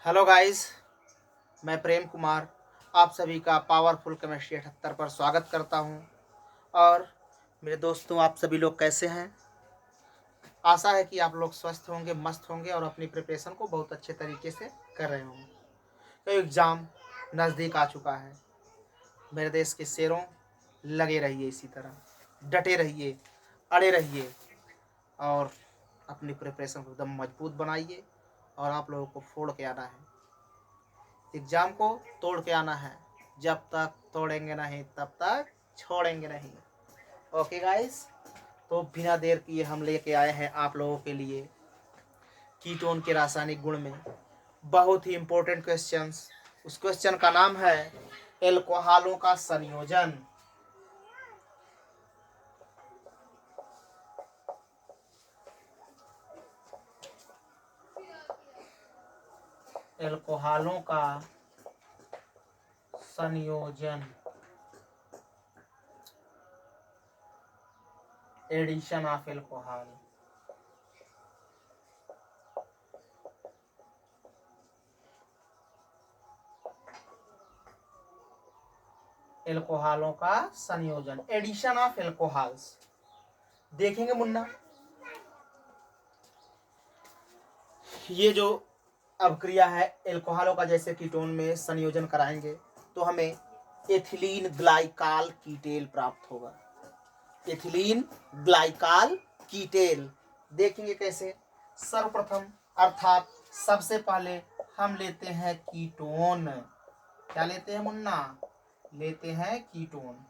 Hello guys, मैं प्रेम कुमार आप सभी का पावरफुल केमिस्ट्री 78 पर स्वागत करता हूं। और मेरे दोस्तों, आप सभी लोग कैसे हैं? आशा है कि आप लोग स्वस्थ होंगे, मस्त होंगे और अपनी प्रिपरेशन को बहुत अच्छे तरीके से कर रहे होंगे। तो एग्ज़ाम नज़दीक आ चुका है। मेरे देश के शेरों, लगे रहिए, इसी तरह डटे रहिए, अड़े रहिए और अपनी प्रिपरेशन को एकदम मजबूत बनाइए और आप लोगों को फोड़ के आना है। एग्ज़ाम को तोड़ के आना है। जब तक तोड़ेंगे नहीं तब तक छोड़ेंगे नहीं। ओके गाइस, तो बिना देर किए हम लेके आए हैं आप लोगों के लिए कीटोन के रासायनिक गुण में बहुत ही इंपॉर्टेंट क्वेश्चंस। उस क्वेश्चन का नाम है एल्कोहलों का संयोजन। एल्कोहलों का संयोजन, एडिशन ऑफ एल्कोहल। एल्कोहलों का संयोजन, एडिशन ऑफ एल्कोहल्स। देखेंगे मुन्ना, ये जो अभिक्रिया है एल्कोहलों का, जैसे कीटोन में संयोजन कराएंगे तो हमें एथिलीन ग्लाइकाल कीटेल प्राप्त होगा। एथिलीन ग्लाइकाल कीटेल देखेंगे कैसे। सर्वप्रथम अर्थात सबसे पहले हम लेते हैं कीटोन। क्या लेते हैं मुन्ना? लेते हैं कीटोन।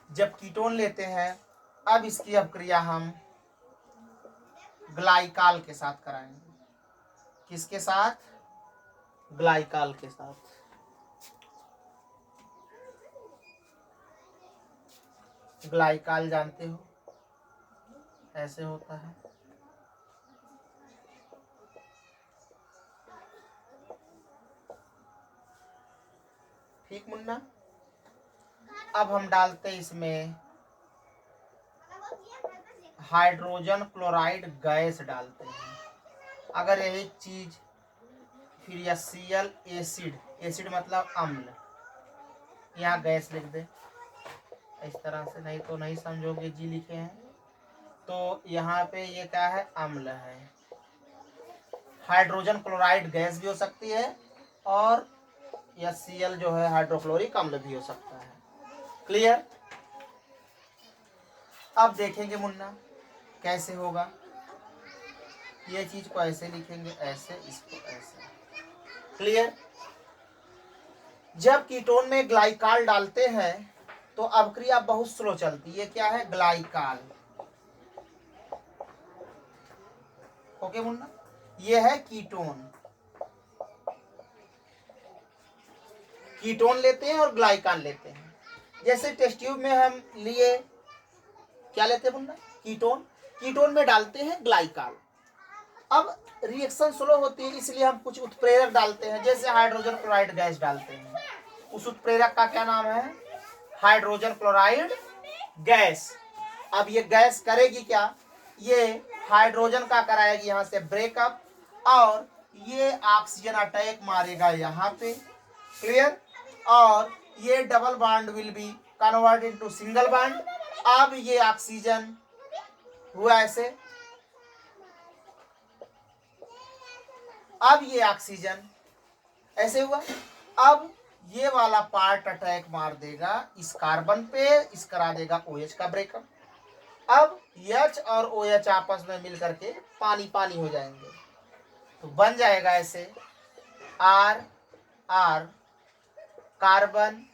जब कीटोन लेते हैं, अब इसकी अभिक्रिया हम ग्लाइकाल के साथ कराएंगे। किसके साथ? ग्लाइकाल के साथ। ग्लाइकाल जानते हो, ऐसे होता है। ठीक मुन्ना। अब हम डालते इसमें हाइड्रोजन क्लोराइड गैस डालते हैं। अगर यही चीज फिर या Cl एसिड, एसिड मतलब अम्ल, यहाँ गैस लिख दे इस तरह से, नहीं तो नहीं समझोगे, जी लिखे हैं तो यहाँ पे ये क्या है? अम्ल है। हाइड्रोजन क्लोराइड गैस भी हो सकती है और या Cl जो है हाइड्रोक्लोरिक अम्ल भी हो सकता है। क्लियर? अब देखेंगे मुन्ना कैसे होगा। ये चीज को ऐसे लिखेंगे, ऐसे, इसको ऐसे। क्लियर? जब कीटोन में ग्लाइकाल डालते हैं तो अभिक्रिया बहुत स्लो चलती है। ये क्या है? ग्लाइकाल। ओके मुन्ना, ये है कीटोन। कीटोन लेते हैं और ग्लाइकाल लेते हैं। जैसे टेस्ट ट्यूब में हम लिए, क्या लेते हैं मुन्ना? कीटोन। कीटोन में डालते हैं ग्लाइकाल। अब रिएक्शन स्लो होती है, इसलिए हम कुछ उत्प्रेरक डालते हैं, जैसे हाइड्रोजन क्लोराइड गैस डालते हैं। उस उत्प्रेरक का क्या नाम है? Hydrogen chloride gas. अब ये गैस करेगी क्या? ये हाइड्रोजन का कराएगी यहाँ से ब्रेकअप और ये ऑक्सीजन अटैक मारेगा यहाँ पे। क्लियर? और ये double bond will be converted to single bond. अब ये ऑक्सीजन हुआ ऐसे, अब ये ऑक्सीजन ऐसे हुआ। अब ये वाला पार्ट अटैक मार देगा इस कार्बन पे, इस करा देगा OH का ब्रेकअप। अब H और OH आपस में मिल करके पानी पानी हो जाएंगे, तो बन जाएगा ऐसे R R कार्बन।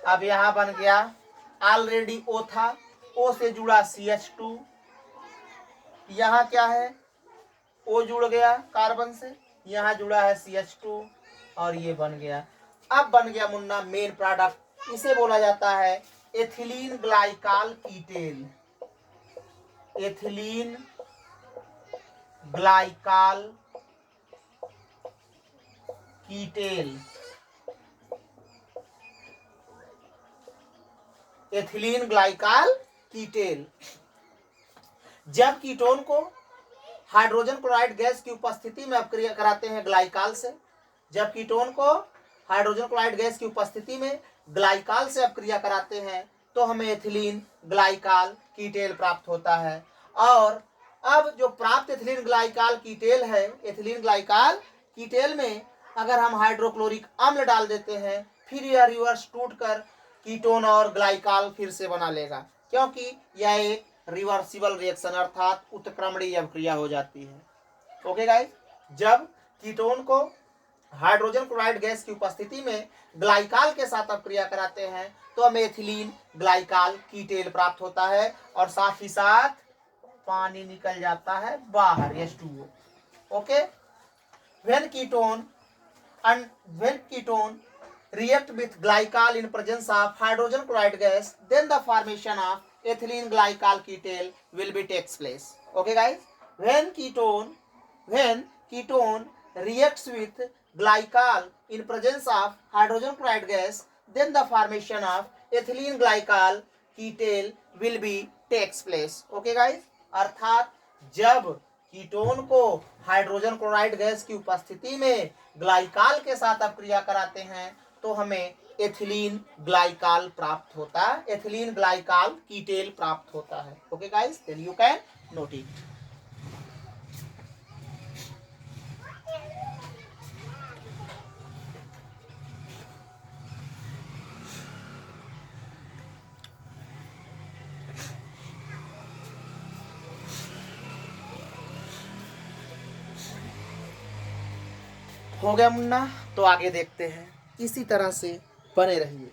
अब यहां बन गया, ऑलरेडी O था, O से जुड़ा CH2, यहां क्या है? O जुड़ गया कार्बन से, यहां जुड़ा है CH2 और ये बन गया। अब बन गया मुन्ना मेन प्रोडक्ट, इसे बोला जाता है ethylene glycol Keitel. Ethylene glycol Keitel. Ethylene glycol Keitel. जब कीटोन को हाइड्रोजन क्लोराइड गैस की उपस्थिति में अपक्रिया कराते हैं ग्लाइकाल से, जब कीटोन को हाइड्रोजन क्लोराइड गैस की उपस्थिति में ग्लाइकाल से अपक्रिया कराते हैं तो हमें एथिलीन ग्लाइकाल कीटेल प्राप्त होता है। और अब जो प्राप्त एथिलीन ग्लाइकाल कीटेल है, एथिलीन ग्लाइकाल कीटेल में अगर हम हाइड्रोक्लोरिक अम्ल डाल देते हैं, फिर यह रिवर्स टूटकर कीटोन और ग्लाइकाल फिर से बना लेगा, क्योंकि यह एक रिवर्सिबल रिएक्शन अर्थात उत्क्रमणीय अभिक्रिया हो जाती है। ओके गाइस, जब कीटोन को हाइड्रोजन क्लोराइड गैस की उपस्थिति में ग्लाइकाल के साथ अपक्रिया कराते हैं तो हमें एथिलीन ग्लाइकाल कीटेल प्राप्त होता है और साथ ही साथ पानी निकल जाता है बाहर, H2O। Okay, when ketone react with glycol in presence of hydrogen chloride gas, then the formation of ethylene glycol ketal will be takes place. Okay guys, when ketone reacts with glycol in presence of hydrogen chloride gas, then the formation of ethylene glycol ketal will be takes place. Okay guys, अर्थात जब ketone को hydrogen chloride gas की उपस्थिति में glycol के साथ अपक्रिया कराते हैं तो हमें एथिलीन ग्लाइकाल प्राप्त होता है, एथिलीन ग्लाइकाल कीटेल प्राप्त होता है। Okay guys, then you can note it. हो गया मुन्ना, तो आगे देखते हैं। इसी तरह से बने रहिए,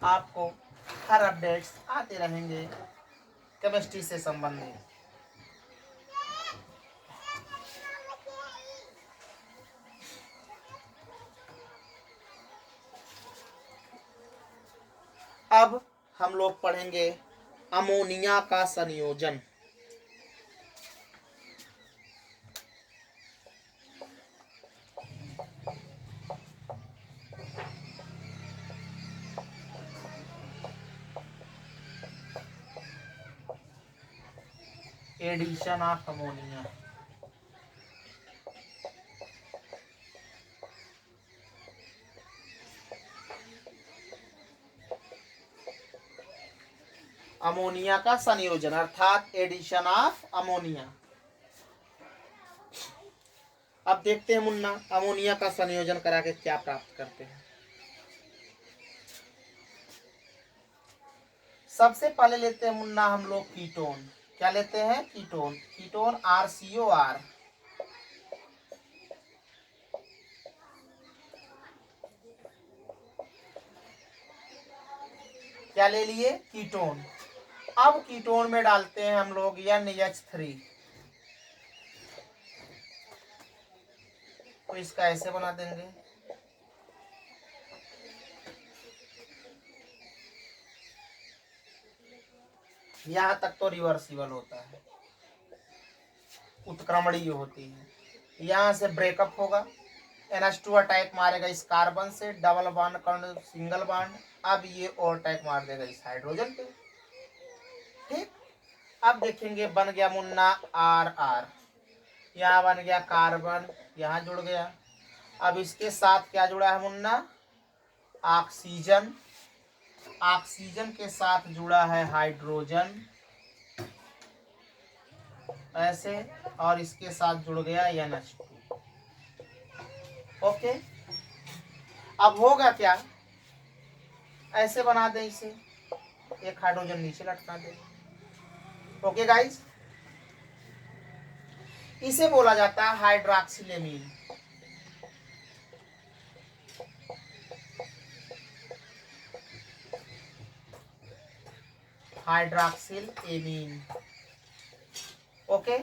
आपको हर अपडेट्स आते रहेंगे केमिस्ट्री से संबंधित। अब हम लोग पढ़ेंगे अमोनिया का संयोजन। Addition of ammonia. अमोनिया का संयोजन अर्थात एडिशन ऑफ अमोनिया। अब देखते हैं मुन्ना अमोनिया का संयोजन करा के क्या प्राप्त करते हैं। सबसे पहले लेते हैं मुन्ना हम लोग कीटोन। क्या लेते हैं? कीटोन। Ketone RCOR। क्या ले लिए? कीटोन। अब कीटोन में डालते हैं हम लोग NH3। तो इसका ऐसे बना देंगे, यहां तक तो रिवर्सिबल होता है, उत्क्रमणीय होती है। यहां से ब्रेकअप होगा, NH2 अटैक मारेगा इस कार्बन से, डबल बॉन्ड कर सिंगल बॉन्ड। अब ये और अटैक मार देगा इस हाइड्रोजन पे। ठीक, अब देखेंगे बन गया मुन्ना RR। यहाँ बन गया कार्बन, यहाँ जुड़ गया। अब इसके साथ क्या जुड़ा है मुन्ना? ऑक्सीजन। ऑक्सीजन के साथ जुड़ा है हाइड्रोजन ऐसे, और इसके साथ जुड़ गया NH2। ओके, अब होगा क्या? ऐसे बना दे इसे, एक हाइड्रोजन नीचे लटका दे। ओके गाइस, इसे बोला जाता है हाइड्रोक्सिलेमीन। Hydroxyl amine. ओके,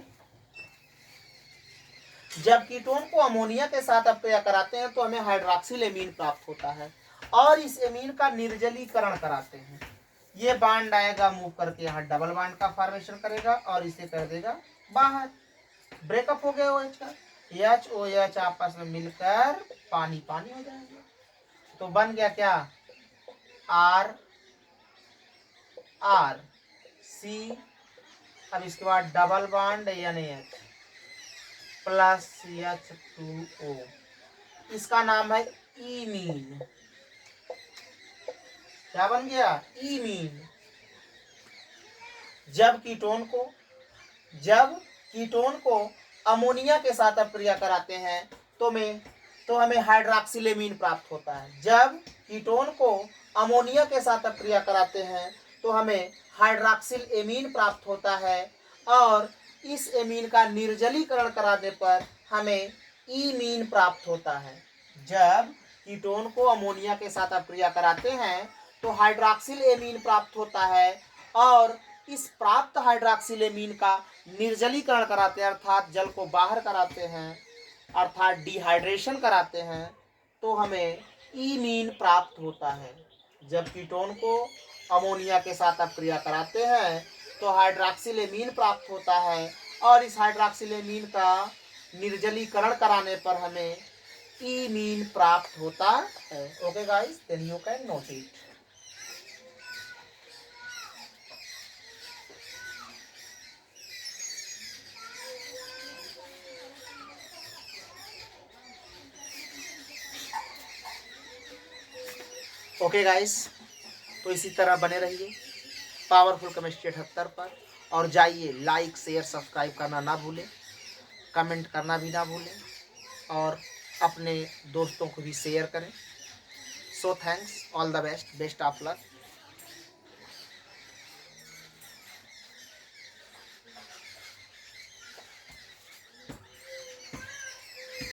जब कीटोन को अमोनिया के साथ अपक्रिया कराते हैं तो हमें हाइड्रोक्सिल एमीन प्राप्त होता है और इस एमीन का निर्जलीकरण कराते हैं। ये बांड आएगा मूव करके यहाँ डबल बांड का फॉर्मेशन करेगा और इसे कर देगा बाहर। ब्रेकअप हो गया OH का, HOH आपस में मिलकर पानी पानी हो जाएगा। तो बन गया क्या? आर आर सी, अब इसके बाद double bond NH plus H2O, इसका नाम है ईमीन। क्या बन गया? ईमीन। जब कीटोन को अमोनिया के साथ अभिक्रिया कराते हैं तो हमें हाइड्रॉक्सिलेमीन प्राप्त होता है। जब कीटोन को अमोनिया के साथ अभिक्रिया कराते हैं तो हमें हाइड्रॉक्सिल एमीन प्राप्त होता है, और इस एमीन का निर्जलीकरण कराने पर हमें ईमीन प्राप्त होता है। जब कीटोन को अमोनिया के साथ अभिक्रिया कराते हैं तो हाइड्रॉक्सिल एमीन प्राप्त होता है, और इस प्राप्त हाइड्रॉक्सिल एमीन का निर्जलीकरण कराते हैं, अर्थात जल को बाहर कराते हैं, अर्थात डिहाइड्रेशन कराते हैं, तो हमें ईमीन प्राप्त होता है। जब कीटोन को अमोनिया के साथ अभिक्रिया कराते हैं तो हाइड्रॉक्सिल एमीन प्राप्त होता है, और इस हाइड्रॉक्सिल एमीन का निर्जलीकरण कराने पर हमें ईमीन प्राप्त होता है। Okay guys, then you can note it. Okay guys, तो इसी तरह बने रहिए पावरफुल केमिस्ट्री 78 पर, और जाइए लाइक शेयर सब्सक्राइब करना ना भूलें, कमेंट करना भी ना भूलें, और अपने दोस्तों को भी शेयर करें। So thanks, all the best, best of luck.